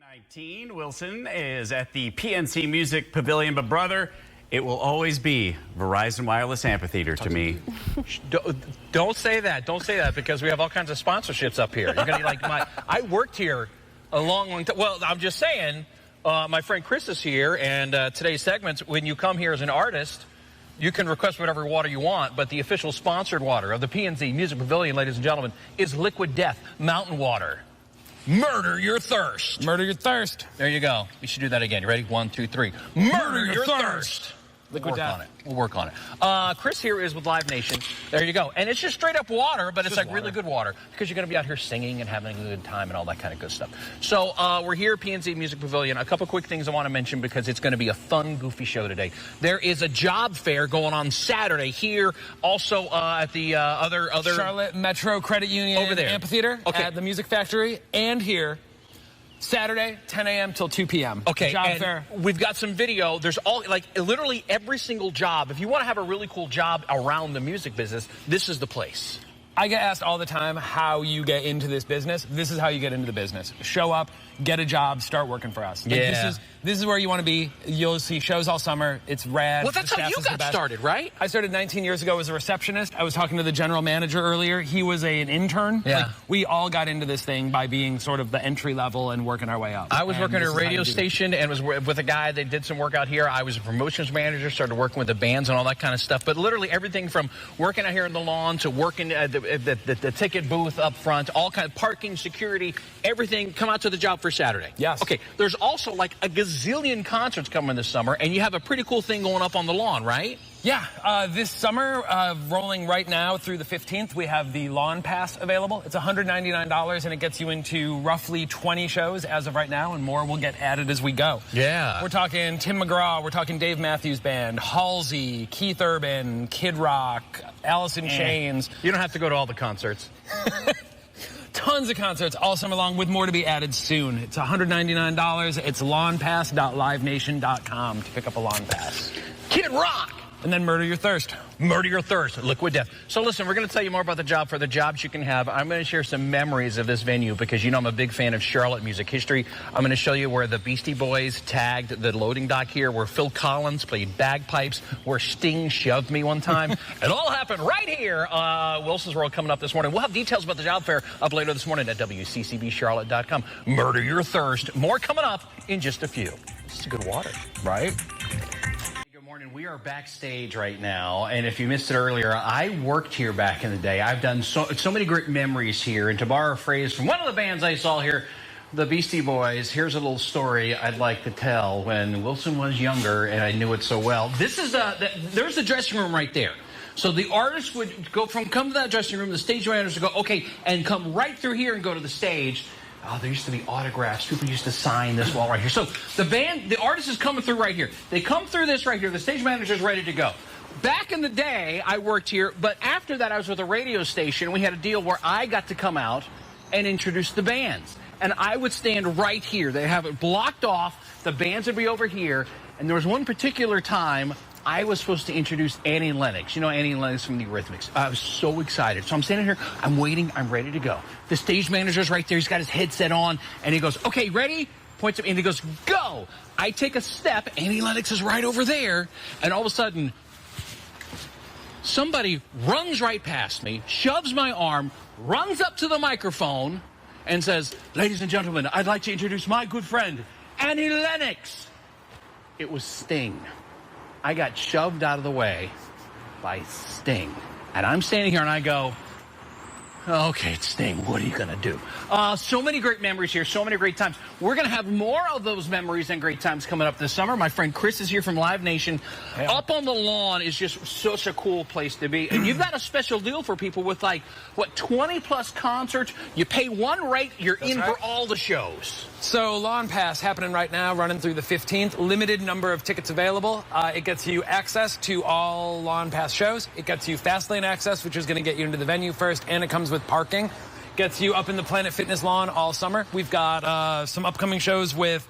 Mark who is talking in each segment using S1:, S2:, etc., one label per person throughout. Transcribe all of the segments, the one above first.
S1: 19, Wilson is at the PNC Music Pavilion, but brother, it will always be Verizon Wireless Amphitheatre to me.
S2: Don't say that. Don't say that, because we have all kinds of sponsorships up here. You're gonna be like I worked here a long time. Well, I'm just saying. My friend Chris is here, and today's segments. When you come here as an artist, you can request whatever water you want, but the official sponsored water of the PNC Music Pavilion, ladies and gentlemen, is Liquid Death Mountain Water. Murder your thirst.
S3: Murder your thirst.
S2: There you go. We should do that again. You ready? 1, 2, 3. Murder your thirst.
S3: Liquid Death.
S2: On it. We'll work on it. Chris here is with Live Nation. There you go. And it's just straight up water, but it's like really good water, because you're going to be out here singing and having a good time and all that kind of good stuff. So we're here at PNC Music Pavilion. A couple quick things I want to mention, because it's going to be a fun, goofy show today. There is a job fair going on Saturday here, also at the other
S3: Charlotte Metro Credit Union
S2: over there.
S3: Amphitheatre at the Music Factory, and here Saturday, 10 a.m. till 2 p.m.
S2: Okay,
S3: job
S2: and
S3: fair.
S2: We've got some video. There's literally every single job. If you want to have a really cool job around the music business, this is the place.
S3: I get asked all the time how you get into this business. This is how you get into the business. Show up, get a job, start working for us. This is where you want to be. You'll see shows all summer. It's rad.
S2: Well, that's how you got started, right?
S3: I started 19 years ago as a receptionist. I was talking to the general manager earlier. He was an intern.
S2: Yeah.
S3: Like, we all got into this thing by being sort of the entry level and working our way up.
S2: I was working at a radio station and was with a guy that did some work out here. I was a promotions manager, started working with the bands and all that kind of stuff. But literally everything from working out here in the lawn to working at the ticket booth up front, all kind of parking, security, everything. Come out to the job for Saturday.
S3: Yes.
S2: Okay, there's also like a gazillion concerts coming this summer, and you have a pretty cool thing going up on the lawn, right?
S3: Yeah, this summer, rolling right now through the 15th, we have the Lawn Pass available. It's $199, and it gets you into roughly 20 shows as of right now, and more will get added as we go.
S2: Yeah.
S3: We're talking Tim McGraw, we're talking Dave Matthews Band, Halsey, Keith Urban, Kid Rock, Alice in Chains.
S2: You don't have to go to all the concerts.
S3: Tons of concerts all summer long, with more to be added soon. It's $199. It's lawnpass.livenation.com to pick up a lawn pass.
S2: Kid Rock!
S3: And then Murder Your Thirst.
S2: Murder Your Thirst, Liquid Death. So listen, we're going to tell you more about the job for the jobs you can have. I'm going to share some memories of this venue, because you know I'm a big fan of Charlotte music history. I'm going to show you where the Beastie Boys tagged the loading dock here, where Phil Collins played bagpipes, where Sting shoved me one time. It all happened right here. Wilson's World coming up this morning. We'll have details about the job fair up later this morning at WCCBCharlotte.com. Murder Your Thirst. More coming up in just a few. This is good water, right? Morning. We are backstage right now, and if you missed it earlier, I worked here back in the day. I've done so many great memories here, and to borrow a phrase from one of the bands I saw here, the Beastie Boys, here's a little story I'd like to tell when Wilson was younger and I knew it so well. This is there's the dressing room right there. So the artists would come to that dressing room, the stage managers would go, okay, and come right through here and go to the stage. Oh, there used to be autographs. People used to sign this wall right here. So the artist is coming through right here. They come through this right here. The stage manager's ready to go. Back in the day, I worked here, but after that, I was with a radio station. We had a deal where I got to come out and introduce the bands. And I would stand right here. They have it blocked off. The bands would be over here. And there was one particular time I was supposed to introduce Annie Lennox. You know Annie Lennox from the Eurythmics. I was so excited. So I'm standing here. I'm waiting. I'm ready to go. The stage manager's right there. He's got his headset on. And he goes, okay, ready? Points at me and he goes, go. I take a step. Annie Lennox is right over there. And all of a sudden, somebody runs right past me, shoves my arm, runs up to the microphone, and says, ladies and gentlemen, I'd like to introduce my good friend, Annie Lennox. It was Sting. I got shoved out of the way by Sting. And I'm standing here and I go, okay, it's Sting. What are you going to do? So many great memories here. So many great times. We're going to have more of those memories and great times coming up this summer. My friend Chris is here from Live Nation. Yeah. Up on the lawn is just such a cool place to be. And you've got a special deal for people with 20-plus concerts. You pay one rate, you're in for all the shows.
S3: So Lawn Pass happening right now, running through the 15th. Limited number of tickets available. It gets you access to all Lawn Pass shows. It gets you fast lane access, which is going to get you into the venue first, and it comes with parking. Gets you up in the Planet Fitness lawn all summer. We've got some upcoming shows with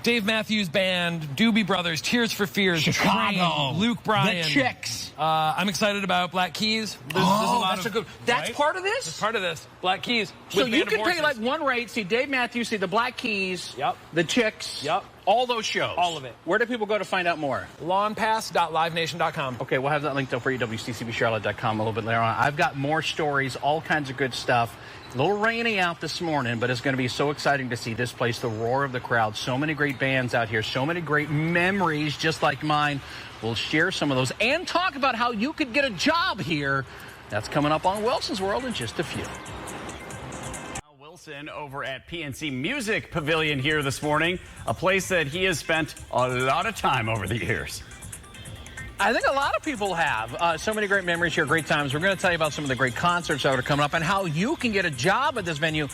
S3: Dave Matthews Band, Doobie Brothers, Tears for Fears,
S2: Chicago,
S3: Train, Luke Bryan,
S2: The Chicks.
S3: I'm excited about Black Keys.
S2: That's part of this?
S3: That's part of this. Black Keys.
S2: So
S3: with
S2: you
S3: Band of
S2: can pay
S3: Horses.
S2: like one rate, see Dave Matthews, see the Black Keys,
S3: Yep.
S2: the Chicks,
S3: Yep.
S2: all those shows.
S3: All of it.
S2: Where do people go to find out more?
S3: lawnpass.livenation.com.
S2: Okay, we'll have that linked up for you, WCCBCharlotte.com a little bit later on. I've got more stories, all kinds of good stuff. A little rainy out this morning, but it's going to be so exciting to see this place, the roar of the crowd. So many great bands out here, so many great memories just like mine. We'll share some of those and talk about how you could get a job here. That's coming up on Wilson's World in just a few.
S1: Wilson over at PNC Music Pavilion here this morning, a place that he has spent a lot of time over the years.
S2: I think a lot of people have. So many great memories here, great times. We're going to tell you about some of the great concerts that are coming up and how you can get a job at this venue.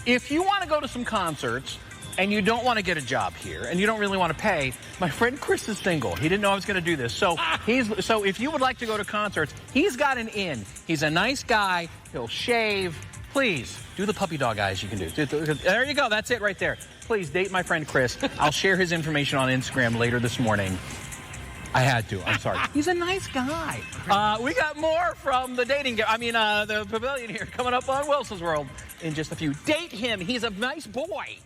S2: If you want to go to some concerts and you don't want to get a job here and you don't really want to pay, my friend Chris is single. He didn't know I was going to do this. So if you would like to go to concerts, he's got an in. He's a nice guy. He'll shave. Please do the puppy dog eyes you can do. There you go. That's it right there. Please date my friend Chris. I'll share his information on Instagram later this morning. I had to. I'm sorry. He's a nice guy. We got more from the the pavilion here coming up on Wilson's World in just a few. Date him. He's a nice boy.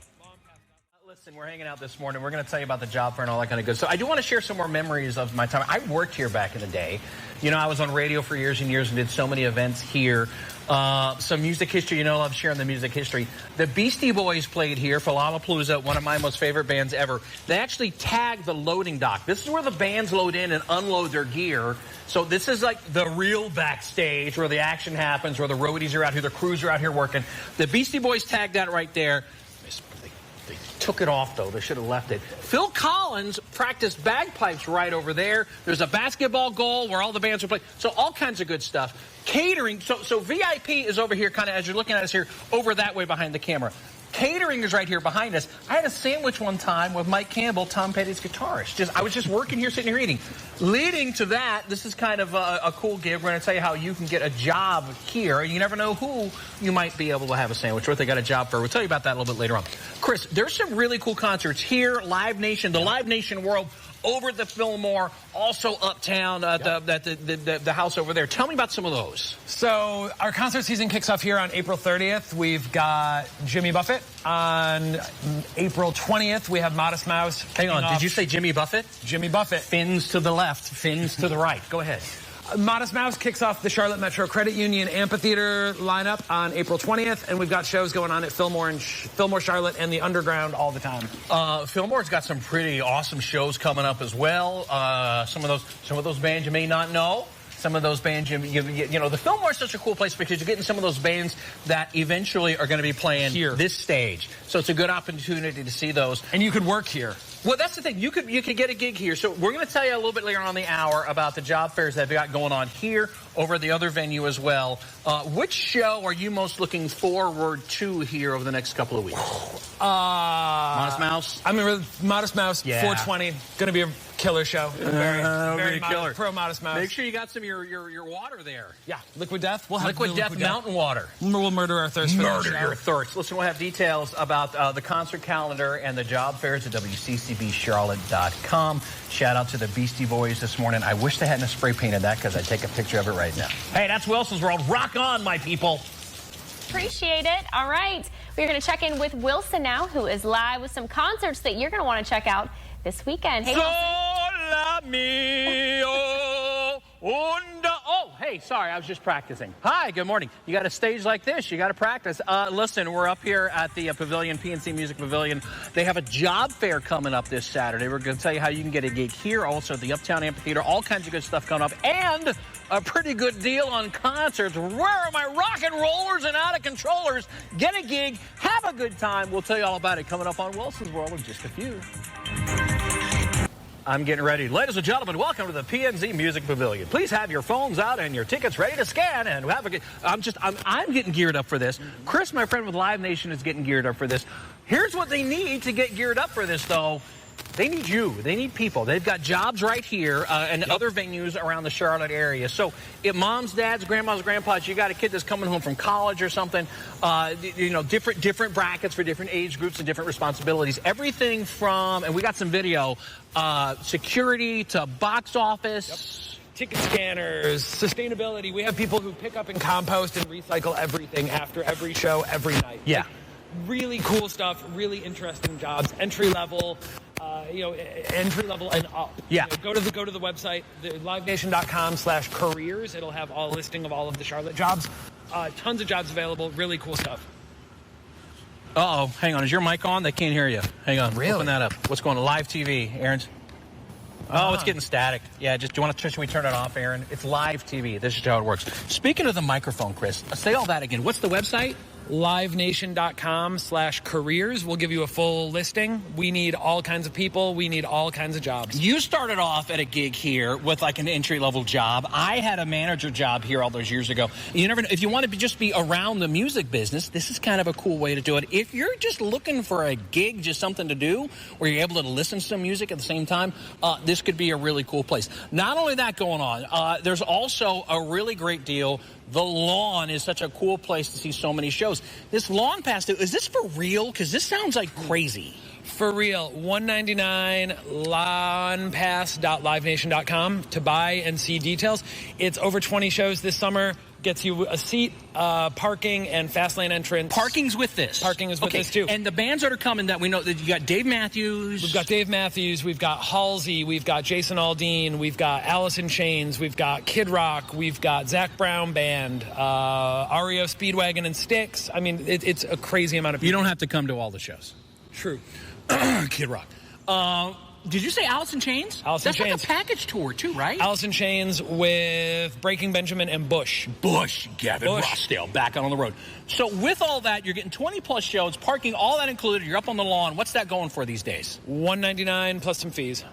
S2: Listen, we're hanging out this morning. We're going to tell you about the job fair and all that kind of good stuff. I do want to share some more memories of my time. I worked here back in the day. You know, I was on radio for years and years and did so many events here. Some music history, you know, I love sharing the music history. The Beastie Boys played here for Lollapalooza, one of my most favorite bands ever. They actually tagged the loading dock. This is where the bands load in and unload their gear. So this is like the real backstage where the action happens, where the roadies are out here, the crews are out here working. The Beastie Boys tagged that right there. They took it off, though. They should have left it. Phil Collins practiced bagpipes right over there. There's a basketball goal where all the bands are playing. So all kinds of good stuff. Catering. So VIP is over here, kind of as you're looking at us here, over that way behind the camera. Catering is right here behind us. I had a sandwich one time with Mike Campbell, Tom Petty's guitarist. I was just working here, sitting here eating. Leading to that, this is kind of a cool gig. We're going to tell you how you can get a job here. You never know who you might be able to have a sandwich with. They got a job for. We'll tell you about that a little bit later on. Chris, there's some really cool concerts here. Live Nation, the Live Nation World, over at the Fillmore, also uptown at the house over there. Tell me about some of those.
S3: So our concert season kicks off here on April 30th. We've got Jimmy Buffett. On April 20th, we have Modest Mouse.
S2: Hang on, did you say Jimmy Buffett?
S3: Jimmy Buffett.
S2: Fins to the left, fins to the right. Go ahead.
S3: Modest Mouse kicks off the Charlotte Metro Credit Union Amphitheatre lineup on April 20th, and we've got shows going on at Fillmore, Charlotte, and the Underground all the time.
S2: Fillmore's got some pretty awesome shows coming up as well. Some of those bands you may not know. Some of those bands, you know, the Fillmore is such a cool place because you're getting some of those bands that eventually are going to be playing
S3: here,
S2: this stage. So it's a good opportunity to see those.
S3: And you could work here.
S2: Well, that's the thing. You could get a gig here. So we're going to tell you a little bit later on in the hour about the job fairs that they've got going on here, over at the other venue as well. Which show are you most looking forward to here over the next couple of weeks? Modest Mouse?
S3: I mean, Modest Mouse, yeah. 420. Going to be a killer show. Very
S2: killer.
S3: Pro Modest Mouse.
S2: Make sure you got some of your water there.
S3: Yeah, Liquid Death. We'll have
S2: Liquid Death mountain water.
S3: We'll murder our thirst.
S2: Murder your thirst. Listen, we'll have details about the concert calendar and the job fairs at WCCBCharlotte.com. Shout out to the Beastie Boys this morning. I wish they hadn't spray painted that because I'd take a picture of it right now. Hey, that's Wilson's World. Rock on, my people.
S4: Appreciate it. All right. We're going to check in with Wilson now, who is live with some concerts that you're going to want to check out this weekend. Hey,
S2: Oh, hey, sorry, I was just practicing. Hi, good morning. You got a stage like this, you got to practice. Listen, we're up here at the Pavilion, PNC Music Pavilion. They have a job fair coming up this Saturday. We're going to tell you how you can get a gig here, also at the Uptown Amphitheatre, all kinds of good stuff coming up, and a pretty good deal on concerts. Where are my rock and rollers and out of controllers? Get a gig, have a good time. We'll tell you all about it coming up on Wilson's World in just a few. I'm getting ready. Ladies and gentlemen, welcome to the PNC Music Pavilion. Please have your phones out and your tickets ready to scan and have a good... I'm getting geared up for this. Chris, my friend with Live Nation, is getting geared up for this. Here's what they need to get geared up for this, though. They need you. They need people. They've got jobs right here and other venues around the Charlotte area. So if moms, dads, grandmas, grandpas, you got a kid that's coming home from college or something, different brackets for different age groups and different responsibilities. Everything from, and we got some video, security to box office.
S3: Ticket scanners, sustainability. We have people who pick up and compost and recycle everything after every show, every night.
S2: Yeah.
S3: Really cool stuff, really interesting jobs, entry level and up.
S2: Yeah.
S3: Go to the website, livenation.com/careers. It'll have a listing of all of the Charlotte jobs. Tons of jobs available, really cool stuff.
S2: Uh-oh, hang on. Is your mic on? They can't hear you. Hang on.
S3: Really?
S2: Open that up. What's going on? Live TV, Aaron's. Oh, it's getting static. Yeah, do you want to, should we turn it off, Aaron? It's live TV. This is how it works. Speaking of the microphone, Chris, say all that again. What's the website?
S3: livenation.com/careers. We'll give you a full listing. We need all kinds of people. We need all kinds of jobs.
S2: You started off at a gig here with like an entry-level job. I had a manager job here all those years ago. You never know. If you want to just be around the music business, this is kind of a cool way to do it. If you're just looking for a gig, just something to do, where you're able to listen to some music at the same time, this could be a really cool place. Not only that going on, there's also a really great deal. The Lawn is such a cool place to see so many shows. This Lawn Pass, is this for real? Because this sounds like crazy.
S3: For real, $199, lawnpass.livenation.com to buy and see details. It's over 20 shows this summer. Gets you a seat, parking, and fast lane entrance.
S2: Parking's with this.
S3: Parking is with this, too.
S2: And the bands that are coming that we know, that you got Dave Matthews.
S3: We've got Dave Matthews. We've got Halsey. We've got Jason Aldean. We've got Alice in Chains. We've got Kid Rock. We've got Zach Brown Band, REO Speedwagon and Styx. I mean, it's a crazy amount of people.
S2: You don't have to come to all the shows.
S3: True.
S2: Kid Rock. Did you say Alice in Chains?
S3: Alice in Chains.
S2: That's like a package tour, too, right?
S3: Alice in Chains with Breaking Benjamin and Bush.
S2: Gavin Rossdale, back out on the road. So with all that, you're getting 20-plus shows, parking, all that included. You're up on the lawn. What's that going for these days?
S3: $199 plus some fees.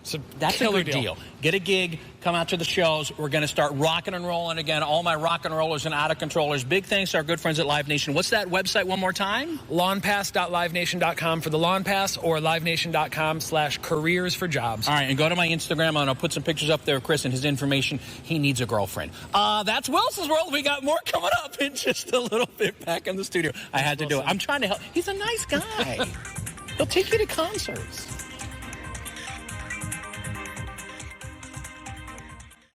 S3: So
S2: that's a good deal. Get a gig, come out to the shows. We're going to start rocking and rolling again. All my rock and rollers and out-of-controllers. Big thanks to our good friends at Live Nation. What's that website one more time?
S3: lawnpass.livenation.com for the Lawn Pass or livenation.com/careers for jobs.
S2: All right, and go to my Instagram, and I'll put some pictures up there of Chris and his information. He needs a girlfriend. That's Wilson's World. We got more coming up in just a little bit back in the studio. I had to do it. I'm trying to help. He's a nice guy. He'll take you to concerts.